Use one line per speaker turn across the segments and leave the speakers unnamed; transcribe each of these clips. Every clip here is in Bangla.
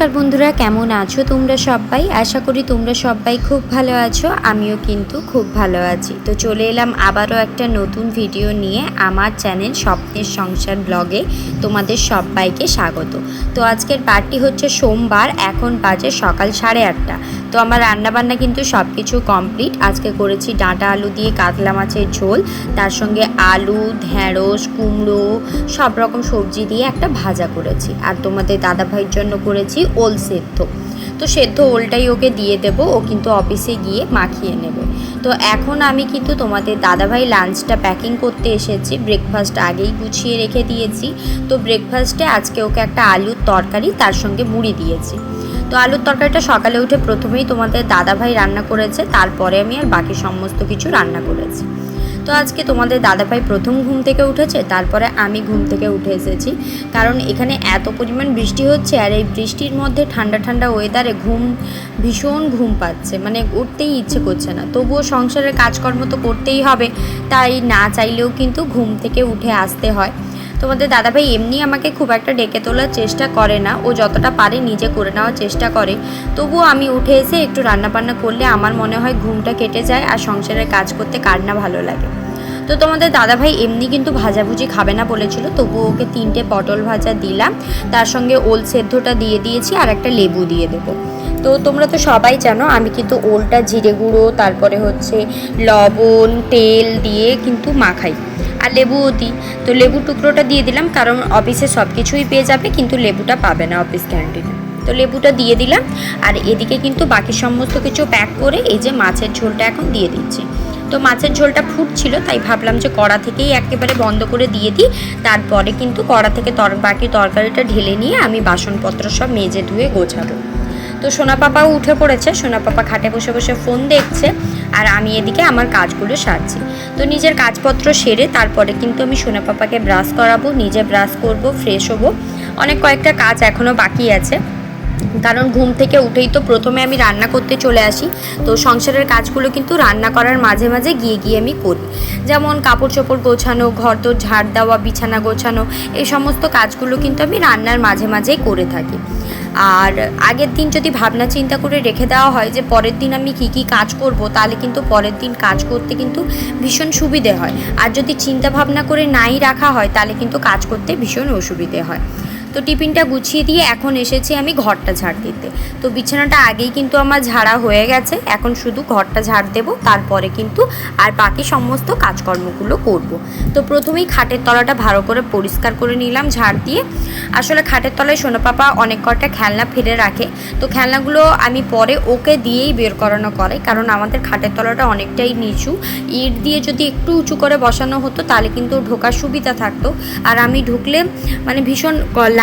নমস্কার বন্ধুরা, কেমন আছো তোমরা সবাই? আশা করি তোমরা সবাই খুব ভালো আছো। আমিও কিন্তু খুব ভালো আছি। তো চলে এলাম আবারও একটা নতুন ভিডিও নিয়ে আমার চ্যানেল স্বপ্নের সংসার ব্লগে। তোমাদের সবাইকে স্বাগত। তো আজকের বারটি হচ্ছে সোমবার, এখন বাজে সকাল 8:30। তো আমার রান্নাবান্না কিন্তু সব কিছু কমপ্লিট। আজকে করেছি ডাঁটা আলু দিয়ে কাতলা মাছের ঝোল, তার সঙ্গে আলু, ঢেঁড়স, কুমড়ো সব রকম সবজি দিয়ে একটা ভাজা করেছি। আর তোমাদের দাদাভাইয়ের জন্য করেছি ওল সেদ্ধ। তো সেদ্ধ ওলটাই ওকে দিয়ে দেবো, ও কিন্তু অফিসে গিয়ে মাখিয়ে নেবে। তো এখন আমি কিন্তু তোমাদের দাদাভাই লাঞ্চটা প্যাকিং করতে এসেছি। ব্রেকফাস্ট আগেই গুছিয়ে রেখে দিয়েছি। তো ব্রেকফাস্টে আজকে ওকে একটা আলুর তরকারি, তার সঙ্গে মুড়ি দিয়েছি। তো আলুর তরকারিটা সকালে উঠে প্রথমেই তোমাদের দাদাভাই রান্না করেছে, তারপরে আমি আর বাকি সমস্ত কিছু রান্না করেছি। তো আজকে তোমাদের দাদাভাই প্রথম ঘুম থেকে উঠেছে, তারপরে আমি ঘুম থেকে উঠে এসেছি। কারণ এখানে এত পরিমাণ বৃষ্টি হচ্ছে, আর এই বৃষ্টির মধ্যে ঠান্ডা ঠান্ডা ওয়েদারে ভীষণ ঘুম পাচ্ছে, মানে উঠতেই ইচ্ছে করছে না। তবুও সংসারের কাজকর্ম তো করতেই হবে, তাই না চাইলেও কিন্তু ঘুম থেকে উঠে আসতে হয়। তোমাদের দাদাভাই এমনি আমাকে খুব একটা ডেকে তোলার চেষ্টা করে না, ও যতটা পারে নিজে করে নেওয়ার চেষ্টা করে। তবুও আমি উঠে এসে একটু রান্নাবান্না করলে আমার মনে হয় ঘুমটা কেটে যায়, আর সংসারের কাজ করতে কার না ভালো লাগে। তো তোমাদের দাদাভাই এমনি কিন্তু ভাজাভুজি খাবে না বলেছিল, তবুও ওকে 3টে পটল ভাজা দিলাম, তার সঙ্গে ওল সেদ্ধটা দিয়ে দিয়েছি, আর একটা লেবু দিয়ে দেবো। তো তোমরা তো সবাই জানো আমি কিন্তু ওলটা জিরে গুঁড়ো, তারপরে হচ্ছে লবণ, তেল দিয়ে কিন্তু মাখাই, আর লেবুও দিই। তো লেবু টুকরোটা দিয়ে দিলাম, কারণ অফিসে সব কিছুই পেয়ে যাবে, কিন্তু লেবুটা পাবে না অফিস ক্যান্টিনে। তো লেবুটা দিয়ে দিলাম, আর এদিকে কিন্তু বাকি সমস্ত কিছু প্যাক করে এই যে মাছের ঝোলটা এখন দিয়ে দিচ্ছি। তো মাছের ঝোলটা ফুটছিল, তাই ভাবলাম যে কড়া থেকেই একেবারে বন্ধ করে দিয়ে দিই। তারপরে কিন্তু কড়া থেকে বাকি তরকারিটা ঢেলে নিয়ে আমি বাসনপত্র সব মেজে ধুয়ে গোছাবো। তো সোনা পাপাও উঠে পড়েছে, সোনা পাপা খাটে বসে বসে ফোন দেখছে, আর আমি এদিকে আমার কাজগুলো সারছি। তো নিজের কাজপত্র সেরে তারপরে কিন্তু আমি সোনা পাপাকে ব্রাশ করাবো, নিজে ব্রাশ করব, ফ্রেশ হবো। অনেক কয়েকটা কাজ এখনও বাকি আছে, কারণ ঘুম থেকে উঠেই তো প্রথমে আমি রান্না করতে চলে আসি। তো সংসারের কাজগুলো কিন্তু রান্না করার মাঝে মাঝে গিয়ে আমি করি, যেমন কাপড় চোপড় গোছানো, ঘর দোর ঝাড় দেওয়া, বিছানা গোছানো, এই সমস্ত কাজগুলো কিন্তু আমি রান্নার মাঝে মাঝেই করে থাকি। আর আগের দিন যদি ভাবনা চিন্তা করে রেখে দেওয়া হয় যে পরের দিন আমি কি কাজ করব, তাহলে কিন্তু পরের দিন কাজ করতে কিন্তু ভীষণ সুবিধে হয়। আর যদি চিন্তা ভাবনা করে নাই রাখা হয়, তাহলে কিন্তু কাজ করতে ভীষণ অসুবিধে হয়। তো টিফিনটা গুছিয়ে দিয়ে এখন এসেছি আমি ঘরটা ঝাড় দিতে। তো বিছানাটা আগেই কিন্তু আমার ঝাড়া হয়ে গেছে, এখন শুধু ঘরটা ঝাড় দেবো, তারপরে কিন্তু আর বাকি সমস্ত কাজকর্মগুলো করব। তো প্রথমেই খাটের তলাটা ভালো করে পরিষ্কার করে নিলাম ঝাড় দিয়ে। আসলে খাটের তলায় সোনা পাপা অনেক কটা খেলনা ফেলে রাখে, তো খেলনাগুলো আমি পরে ওকে দিয়েই বের করানো করে, কারণ আমাদের খাটের তলাটা অনেকটাই নিচু। ইট দিয়ে যদি একটু উঁচু করে বসানো হতো, তাহলে কিন্তু ঢোকার সুবিধা থাকতো। আর আমি ঢুকলে মানে ভীষণ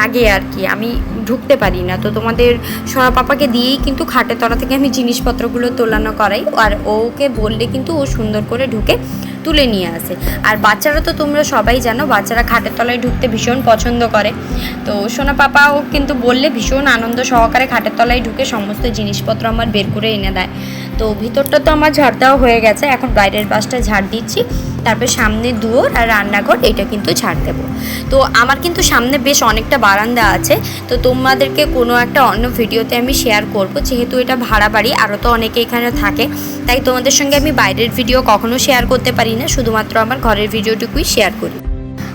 লাগে আর কি, আমি ঢুকতে পারি না। তো তোমাদের সোনা পাপাকে দিয়েই কিন্তু খাটের তলা থেকে আমি জিনিসপত্রগুলো তোলানো করাই, আর ওকে বললে কিন্তু ও সুন্দর করে ঢুকে তুলে নিয়ে আসে। আর বাচ্চারা তো তোমরা সবাই জানো, বাচ্চারা খাটের তলায় ঢুকতে ভীষণ পছন্দ করে। তো সোনা পাপাও কিন্তু বললে ভীষণ আনন্দ সহকারে খাটের তলায় ঢুকে সমস্ত জিনিসপত্র আমার বের করে এনে দেয়। তো ভিতরটা তো আমার ঝাড় দেওয়া হয়ে গেছে, এখন বাইরের পাশটা ঝাড় দিচ্ছি, তারপর সামনে দুয়ার আর রান্নাঘর এটা কিন্তু ঝাড় দেবো। তো আমার কিন্তু সামনে বেশ অনেকটা বারান্দা আছে, তো তোমাদেরকে কোনো একটা অন্য ভিডিওতে আমি শেয়ার করব। যেহেতু এটা ভাড়া বাড়ি, আরও তো অনেকে এখানে থাকে, তাই তোমাদের সঙ্গে আমি বাইরের ভিডিও কখনো শেয়ার করতে পারি না, শুধুমাত্র আমার ঘরের ভিডিওটুকুই শেয়ার করি।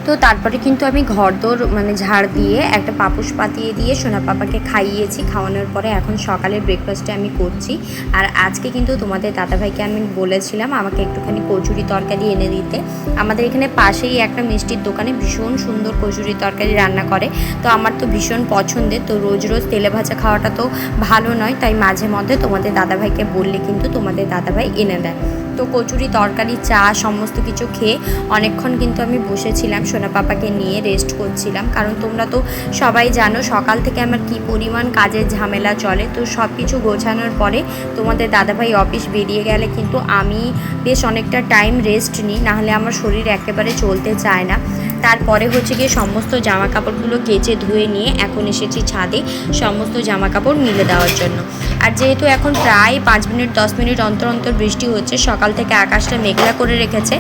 তো তারপরে কিন্তু আমি ঘরদোর মানে ঝাড় দিয়ে একটা পাপোশ পাতিয়ে দিয়ে সোনা পাপাকে খাইয়েছি। খাওয়ানোর পরে এখন সকালের ব্রেকফাস্টে আমি করছি। আর আজকে কিন্তু তোমাদের দাদাভাইকে আমি বলেছিলাম আমাকে একটুখানি কচুরি তরকারি এনে দিতে। আমাদের এখানে পাশেই একটা মিষ্টির দোকানে ভীষণ সুন্দর কচুরি তরকারি রান্না করে, তো আমার তো ভীষণ পছন্দের। তো রোজ রোজ তেলে ভাজা খাওয়াটা তো ভালো নয়, তাই মাঝে মধ্যে তোমাদের দাদাভাইকে বললে কিন্তু তোমাদের দাদাভাই এনে দেয়। তো কচুরি তরকারি, চা সমস্ত কিছু খেয়ে অনেকক্ষণ কিন্তু আমি বসেছিলাম, সোনা পাপাকে নিয়ে রেস্ট করছিলাম। কারণ তোমরা তো সবাই জানো সকাল থেকে আমার কি পরিমাণ কাজের ঝামেলা চলে। তো সব কিছু গোছানোর পরে তোমাদের দাদাভাই অফিস বেরিয়ে গেলে কিন্তু আমি বেশ অনেকটা টাইম রেস্ট নিই, নাহলে আমার শরীর একেবারে চলতে চায় না। তারপরে হচ্ছে গিয়ে সমস্ত জামা কাপড়গুলো কেচে ধুয়ে নিয়ে এখন এসেছি ছাদে সমস্ত জামা কাপড় মিলে দেওয়ার জন্য। আর যেহেতু এখন প্রায় 5 মিনিট 10 মিনিট অন্তর অন্তর বৃষ্টি হচ্ছে, সকাল থেকে আকাশটা মেঘলা করে রেখেছে,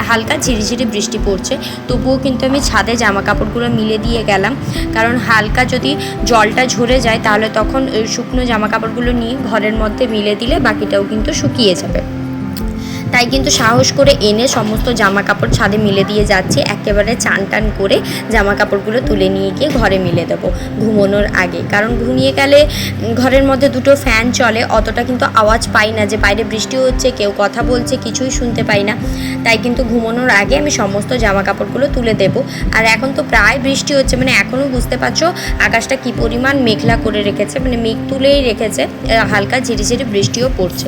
হালকা ঝিরিঝিরি বৃষ্টি পড়ছে, তবুও কিন্তু আমি ছাদে জামা কাপড়গুলো মিলে দিয়ে গেলাম। কারণ হালকা যদি জলটা ঝরে যায় তাহলে তখন শুকনো জামা কাপড়গুলো নিয়ে ঘরের মধ্যে মিলে দিলে বাকিটাও কিন্তু শুকিয়ে যাবে। তাই কিন্তু সাহস করে এনে সমস্ত জামা কাপড় ছাদে মিলে দিয়ে যাচ্ছি। একেবারে চান টান করে জামা কাপড়গুলো তুলে নিয়ে গিয়ে ঘরে মিলে দেবো ঘুমানোর আগে। কারণ ঘুমিয়ে গেলে ঘরের মধ্যে দুটো ফ্যান চলে, অতটা কিন্তু আওয়াজ পাই না যে বাইরে বৃষ্টি হচ্ছে, কেউ কথা বলছে, কিছুই শুনতে পাই না। তাই কিন্তু ঘুমানোর আগে আমি সমস্ত জামা কাপড়গুলো তুলে দেবো। আর এখন তো প্রায় বৃষ্টি হচ্ছে, মানে এখনও বুঝতে পারছো আকাশটা কী পরিমাণ মেঘলা করে রেখেছে, মানে মেঘ তুলেই রেখেছে, হালকা ঝিরিঝিরি বৃষ্টিও পড়ছে।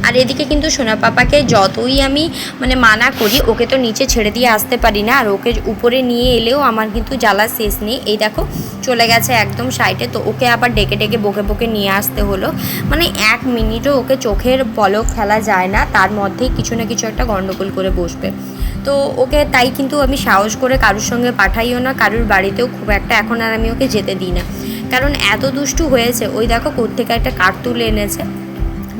আর এদিকে কিন্তু সোনা পাপাকে যতই আমি মানে মানা করি, ওকে তো নিচে ছেড়ে দিয়ে আসতে পারি না, আর ওকে উপরে নিয়ে এলেও আমার কিন্তু জ্বালা শেষ নেই। এই দেখো চলে গেছে একদম সাইডে, তো ওকে আবার ডেকে ডেকে বকে বকে নিয়ে আসতে হলো। মানে 1 মিনিটও ওকে চোখের পলক ফেলা যায় না, তার মধ্যেই কিছু না কিছু একটা গণ্ডগোল করে বসবে। তো ওকে তাই কিন্তু আমি সাহস করে কারোর সঙ্গে পাঠাইও না, কারোর বাড়িতেও খুব একটা এখন আর আমি ওকে যেতে দিই না, কারণ এত দুষ্টু হয়েছে। ওই দেখো কোত্থেকে একটা কাঠ তুলে এনেছে,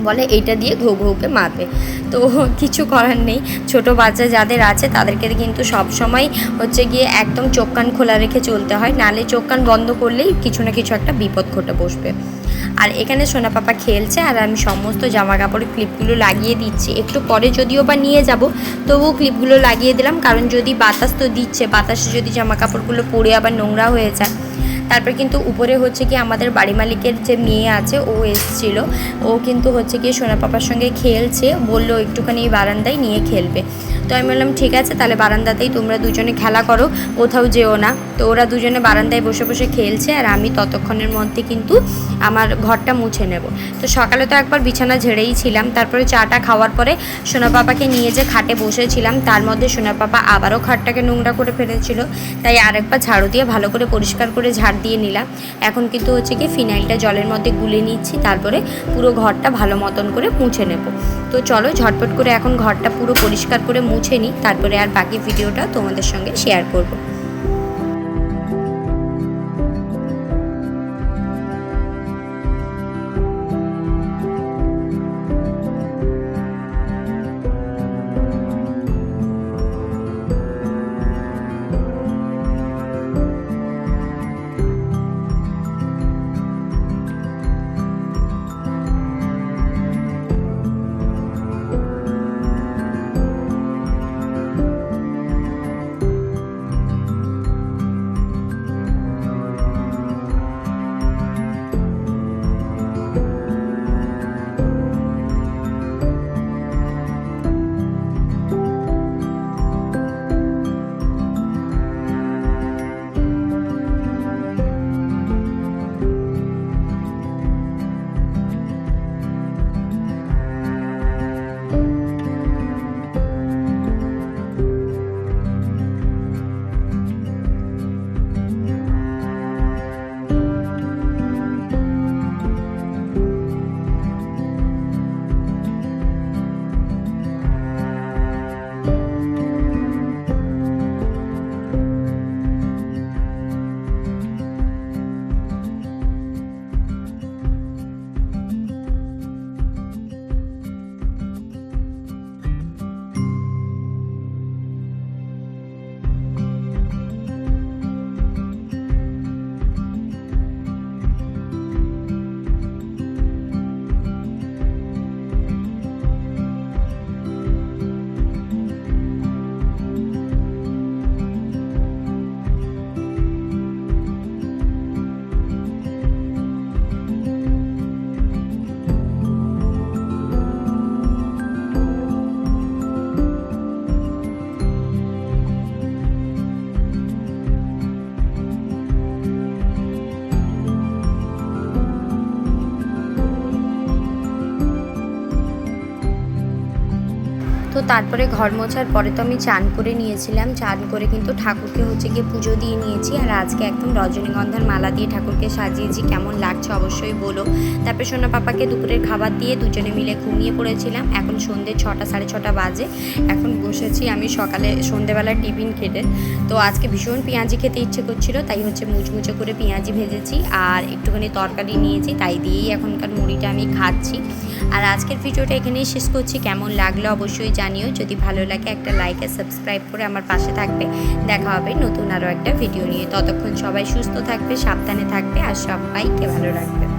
বলে এইটা দিয়ে ঘো ঘোকে মারবে। তো কিছু করার নেই, ছোট বাচ্চা যাদের আছে তাদেরকে কিন্তু সব সময় হচ্ছে গিয়ে একদম চোখ কান খোলা রেখে চলতে হয়, নালে চোখ কান বন্ধ করলেই কিছু না কিছু একটা বিপদ ঘটে বসবে। আর এখানে সোনা পাপা খেলছে, আর আমি সমস্ত জামা কাপড়ের ক্লিপগুলো লাগিয়ে দিচ্ছি। একটু পরে যদিও বা নিয়ে যাব, তবুও ক্লিপগুলো লাগিয়ে দিলাম, কারণ যদি বাতাস তো দিচ্ছে, বাতাসে যদি জামা কাপড়গুলো পরে আবার নোংরা হয়ে যায়। তারপর কিন্তু উপরে হচ্ছে কি আমাদের বাড়ি মালিকের যে মেয়ে আছে ও এসেছিলো, ও কিন্তু হচ্ছে কি সোনা পাপার সঙ্গে খেলছে, বললো একটুখানি বারান্দায় নিয়ে খেলবে। তো আমি বললাম ঠিক আছে, তাহলে বারান্দাতেই তোমরা দুজনে খেলা করো, কোথাও যেও না। তো ওরা দুজনে বারান্দায় বসে বসে খেলছে, আর আমি ততক্ষণের মধ্যে কিন্তু আমার ঘরটা মুছে নেব। তো সকালে তো একবার বিছানা ঝেড়েই ছিলাম, তারপরে চাটা খাওয়ার পরে সোনা পাপাকে নিয়ে যে খাটে বসেছিলাম, তার মধ্যে সোনা পাপা আবারও খাটটাকে নোংরা করে ফেলেছিল, তাই আরেকবার ঝাড়ু দিয়ে ভালো করে পরিষ্কার করে ঝাড় দিয়ে নিলাম। এখন কিন্তু হচ্ছে কি ফিনাইলটা জলের মধ্যে গুলে নিচ্ছি, তারপরে পুরো ঘরটা ভালো মতন করে মুছে নেব। তো চলো ঝটপট করে এখন ঘরটা পুরো পরিষ্কার করে মুছে নিই, তারপরে আর বাকি ভিডিওটা তোমাদের সঙ্গে শেয়ার করব। তো তারপরে ঘর মোছার পরে তো আমি চান করে নিয়েছিলাম, চান করে কিন্তু ঠাকুরকে হচ্ছে গিয়ে পুজো দিয়ে নিয়েছি। আর আজকে একদম রজনীগন্ধার মালা দিয়ে ঠাকুরকে সাজিয়েছি, কেমন লাগছে অবশ্যই বলো। তারপরে সোনা পাপাকে দুপুরের খাবার দিয়ে দুজনে মিলে ঘুমিয়ে পড়েছিলাম। এখন সন্ধ্যে 6টা 6:30 বাজে। এখন বসেছি আমি সকালে সন্ধ্যেবেলার টিফিন খেতে। তো আজকে ভীষণ পেঁয়াজি খেতে ইচ্ছে করছিল, তাই হচ্ছে মুচমুচে করে পেঁয়াজি ভেজেছি আর একটুখানি তরকারি নিয়েছি, তাই দিয়েই এখনকার মুড়িটা আমি খাচ্ছি। আর আজকের ভিডিওটা এখানেই শেষ করছি। কেমন লাগলো অবশ্যই জানিও। যদি ভালো লাগে একটা লাইক আর সাবস্ক্রাইব করে আমার পাশে থাকবে। দেখা হবে নতুন আরও একটা ভিডিও নিয়ে। ততক্ষণ সবাই সুস্থ থাকবে, সাবধানে থাকবে আর সবাইকে ভালো রাখবে।